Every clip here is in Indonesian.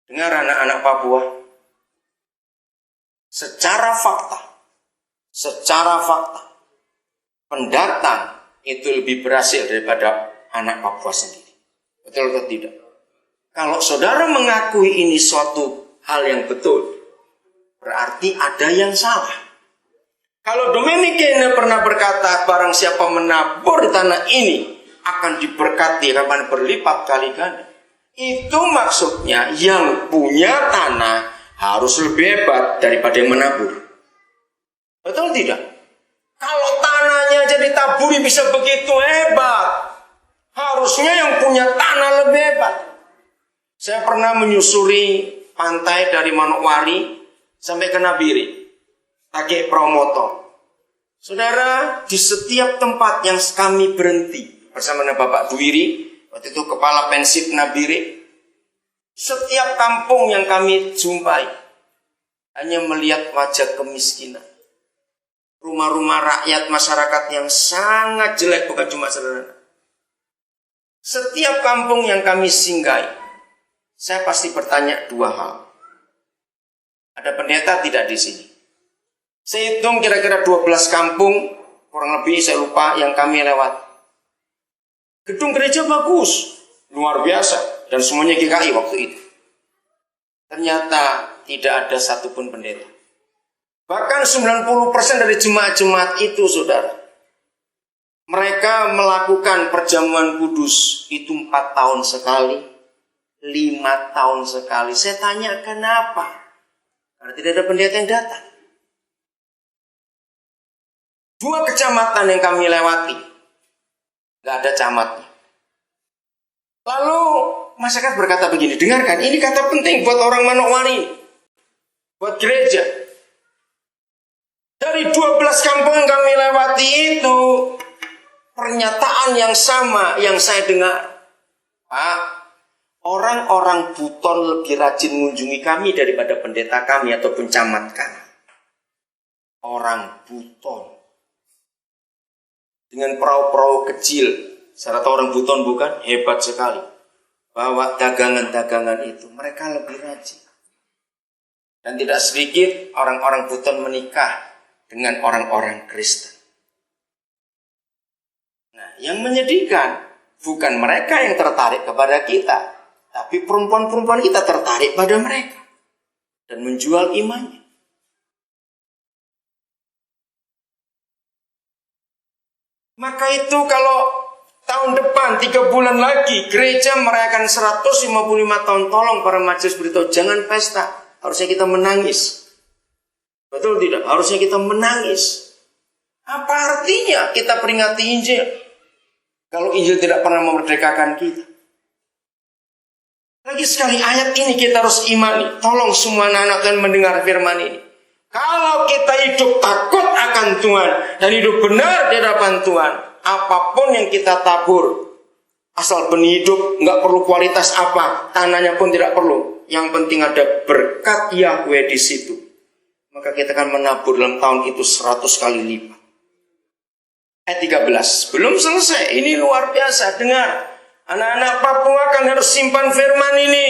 Dengar anak-anak Papua, secara fakta, pendatang itu lebih berhasil daripada anak Papua sendiri. Betul atau tidak? Kalau saudara mengakui ini suatu hal yang betul, berarti ada yang salah. Kalau Dominican pernah berkata, barang siapa menabur di tanah ini akan diberkati akan berlipat kali ganda. Itu maksudnya yang punya tanah harus lebih hebat daripada yang menabur. Betul tidak? Kalau tanahnya jadi taburi bisa begitu hebat, harusnya yang punya tanah lebih hebat. Saya pernah menyusuri pantai dari Manokwari sampai ke Nabire, pakai promotor. Saudara, di setiap tempat yang kami berhenti bersama Bapak Duwiri, waktu itu kepala Pensip Nabire, setiap kampung yang kami jumpai hanya melihat wajah kemiskinan. Rumah-rumah rakyat masyarakat yang sangat jelek, bukan cuma sederhana. Setiap kampung yang kami singgahi, saya pasti bertanya dua hal. Ada pendeta tidak di sini? Saya hitung kira-kira 12 kampung, kurang lebih saya lupa yang kami lewat. Gedung gereja bagus, luar biasa, dan semuanya GKI waktu itu. Ternyata tidak ada satupun pendeta. Bahkan 90% dari jemaat-jemaat itu, saudara, mereka melakukan perjamuan kudus itu 4 tahun sekali, 5 tahun sekali. Saya tanya kenapa? Karena tidak ada pendeta yang datang. 2 kecamatan yang kami lewati, gak ada camatnya. Lalu masyarakat berkata begini, dengarkan, ini kata penting buat orang Manokwari, buat gereja. Dari 12 kampung yang kami lewati itu, pernyataan yang sama yang saya dengar. Pak, orang-orang Buton lebih rajin mengunjungi kami daripada pendeta kami ataupun camat kami. Orang Buton. Dengan perahu-perahu kecil, saya tahu orang Buton bukan? Hebat sekali. Bawa dagangan-dagangan itu, mereka lebih rajin. Dan tidak sedikit orang-orang Buton menikah dengan orang-orang Kristen. Nah, yang menyedihkan bukan mereka yang tertarik kepada kita, tapi perempuan-perempuan kita tertarik pada mereka dan menjual imannya. Maka itu kalau tahun depan 3 bulan lagi gereja merayakan 155 tahun, tolong para majelis beritahu jangan pesta, harusnya kita menangis. Betul tidak? Harusnya kita menangis. Apa artinya kita peringati Injil kalau Injil tidak pernah memerdekakan kita? Lagi sekali ayat ini kita harus imani. Tolong semua anak-anak yang mendengar firman ini. Kalau kita hidup takut akan Tuhan dan hidup benar di hadapan Tuhan, apapun yang kita tabur, asal benih hidup, nggak perlu kualitas apa, tanahnya pun tidak perlu. Yang penting ada berkat Yahweh di situ. Maka kita akan menabur dalam tahun itu 100 kali lipat. Ayat 13, belum selesai, ini luar biasa. Dengar, anak-anak Papua kan harus simpan firman ini.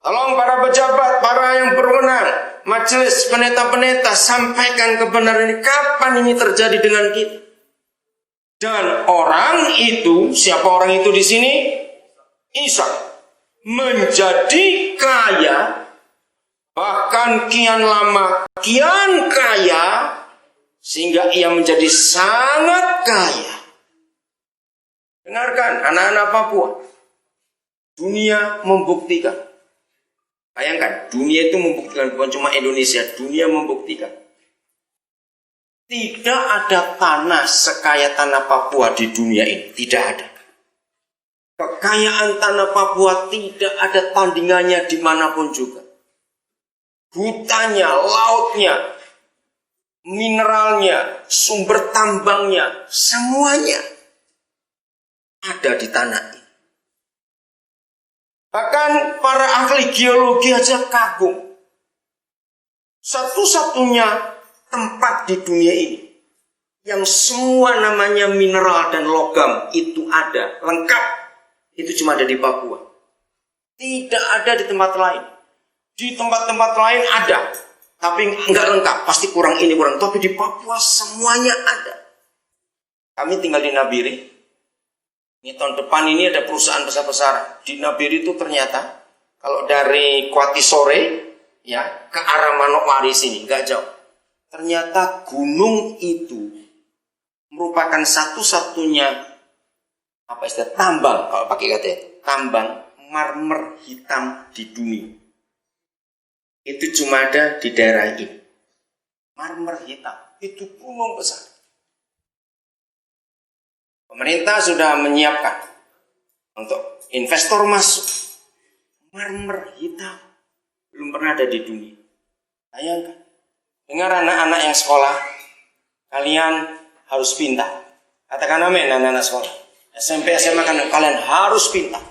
Tolong para pejabat, para yang berwenang, majelis, pendeta-pendeta, sampaikan kebenaran ini. Kapan ini terjadi dengan kita? Dan orang itu, siapa orang itu di sini? Ishak. Menjadi kaya, bahkan kian lama, kian kaya, sehingga ia menjadi sangat kaya. Dengarkan, anak-anak Papua. Dunia membuktikan. Bayangkan, dunia itu membuktikan, bukan cuma Indonesia, dunia membuktikan. Tidak ada tanah sekaya tanah Papua di dunia ini, tidak ada. Kekayaan tanah Papua tidak ada tandingannya dimanapun juga. Hutannya, lautnya, mineralnya, sumber tambangnya, semuanya ada di tanah ini. Bahkan para ahli geologi aja kagum. Satu-satunya tempat di dunia ini yang semua namanya mineral dan logam itu ada, lengkap. Itu cuma ada di Papua. Tidak ada di tempat lain. Di tempat-tempat lain ada, tapi nggak lengkap. Pasti kurang ini, kurang. Tapi di Papua semuanya ada. Kami tinggal di Nabire. Ini tahun depan ini ada perusahaan besar-besar. Di Nabire itu ternyata, kalau dari Kuati Sore, ya, ke arah Manokwari sini, nggak jauh. Ternyata gunung itu merupakan satu-satunya tambang, kalau pakai kata tambang marmer hitam di dunia. Itu cuma ada di daerah ini. Marmer hitam, itu gunung besar. Pemerintah sudah menyiapkan untuk investor masuk. Marmer hitam belum pernah ada di dunia. Bayangkan. Dengar anak-anak yang sekolah, kalian harus pintar. Katakan amin anak-anak sekolah. SMP, SMA kan kalian harus pintar.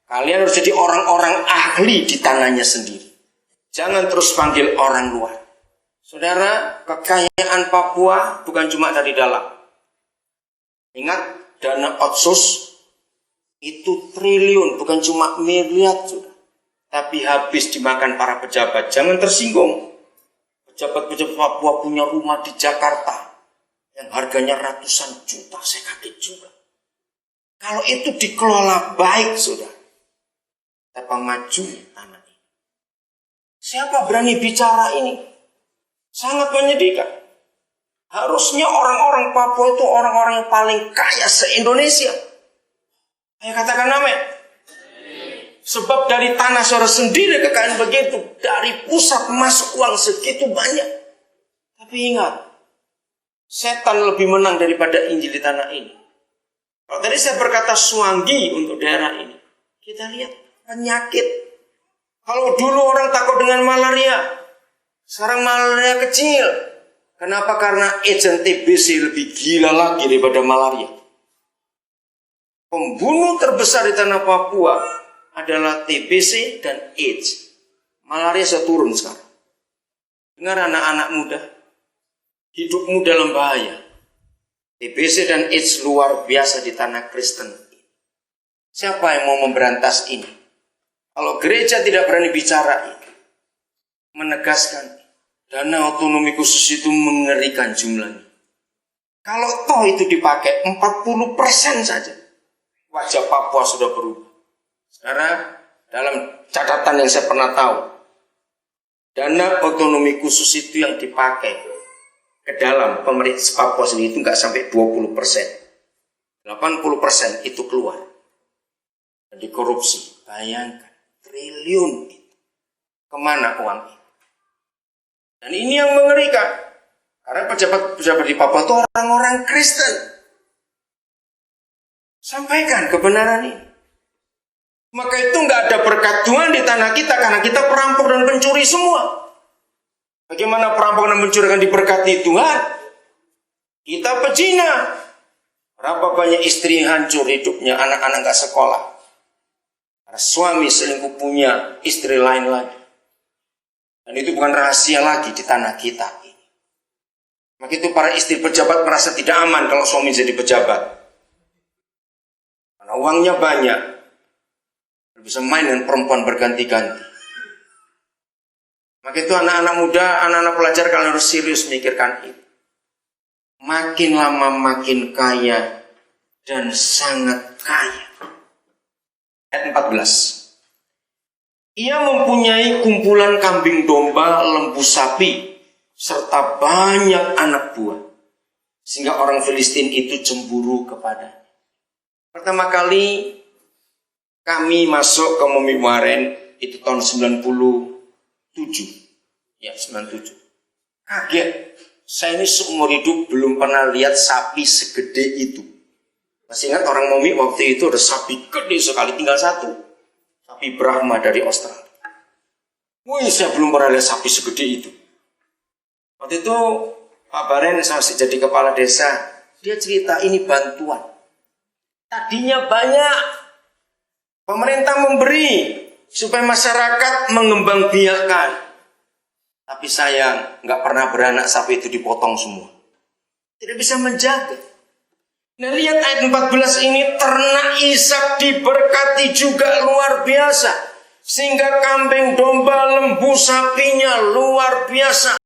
Kalian harus jadi orang-orang ahli di tanahnya sendiri. Jangan terus panggil orang luar. Saudara, kekayaan Papua bukan cuma dari dalam. Ingat, dana otsus itu triliun, bukan cuma miliar, sudah. Tapi habis dimakan para pejabat. Jangan tersinggung. Pejabat-pejabat Papua punya rumah di Jakarta yang harganya ratusan juta. Saya kaget juga. Kalau itu dikelola baik, sudah. Apa maju tanah ini? Siapa berani bicara ini? Sangat menyedihkan. Harusnya orang-orang Papua itu orang-orang yang paling kaya se-Indonesia. Ayo katakan amin. Sebab dari tanah saudara sendiri kekayaan begitu. Dari pusat masuk uang segitu banyak. Tapi ingat, setan lebih menang daripada Injil di tanah ini. Kalau tadi saya berkata Suanggi untuk daerah ini, kita lihat penyakit. Kalau dulu orang takut dengan malaria, sekarang malaria kecil. Kenapa? Karena agent TBC lebih gila lagi daripada malaria. Pembunuh terbesar di tanah Papua adalah TBC dan AIDS. Malaria sudah turun sekarang. Dengar anak-anak muda, hidupmu dalam bahaya. TBC dan AIDS luar biasa di tanah Kristen. Siapa yang mau memberantas ini? Kalau gereja tidak berani bicara ini, menegaskan dana otonomi khusus itu mengerikan jumlahnya. Kalau toh itu dipakai 40% saja, wajah Papua sudah berubah. Sekarang dalam catatan yang saya pernah tahu, dana otonomi khusus itu yang dipakai ke dalam pemerintah Papua sendiri itu nggak sampai 20%. 80% itu keluar dan dikorupsi. Bayangkan. Triliun itu. Kemana uang itu? Dan ini yang mengerikan. Karena pejabat-pejabat di Papua itu orang-orang Kristen. Sampaikan kebenaran ini. Maka itu nggak ada berkat Tuhan di tanah kita karena kita perampok dan pencuri semua. Bagaimana perampok dan pencuri akan diberkati Tuhan? Kita pezina. Berapa banyak istri hancur hidupnya, anak-anak nggak sekolah. Karena suami selingkuh punya istri lain lagi. Dan itu bukan rahasia lagi di tanah kita ini. Maka itu para istri pejabat merasa tidak aman kalau suami jadi pejabat. Karena uangnya banyak. Bisa main dengan perempuan berganti-ganti. Maka itu anak-anak muda, anak-anak pelajar kalian harus serius mikirkan itu. Makin lama makin kaya dan sangat kaya. Ayat 14. Ia mempunyai kumpulan kambing domba, lembu sapi, serta banyak anak buah. Sehingga orang Filistin itu cemburu kepadanya. Pertama kali kami masuk ke Momi Waren itu tahun 97. Ya, 97. Kaget. Saya ini seumur hidup belum pernah lihat sapi segede itu. Masih ingat orang Momi waktu itu ada sapi gede sekali, tinggal satu. Sapi Brahma dari Australia. Wih, saya belum pernah lihat sapi segede itu. Waktu itu Pak Baren masih jadi kepala desa. Dia cerita ini bantuan. Tadinya banyak. Pemerintah memberi supaya masyarakat mengembangbiakan. Tapi sayang, nggak pernah beranak sapi itu dipotong semua. Tidak bisa menjaga. Nah, lihat ayat 14 ini, ternak Ishak diberkati juga luar biasa. Sehingga kambing, domba, lembu sapinya luar biasa.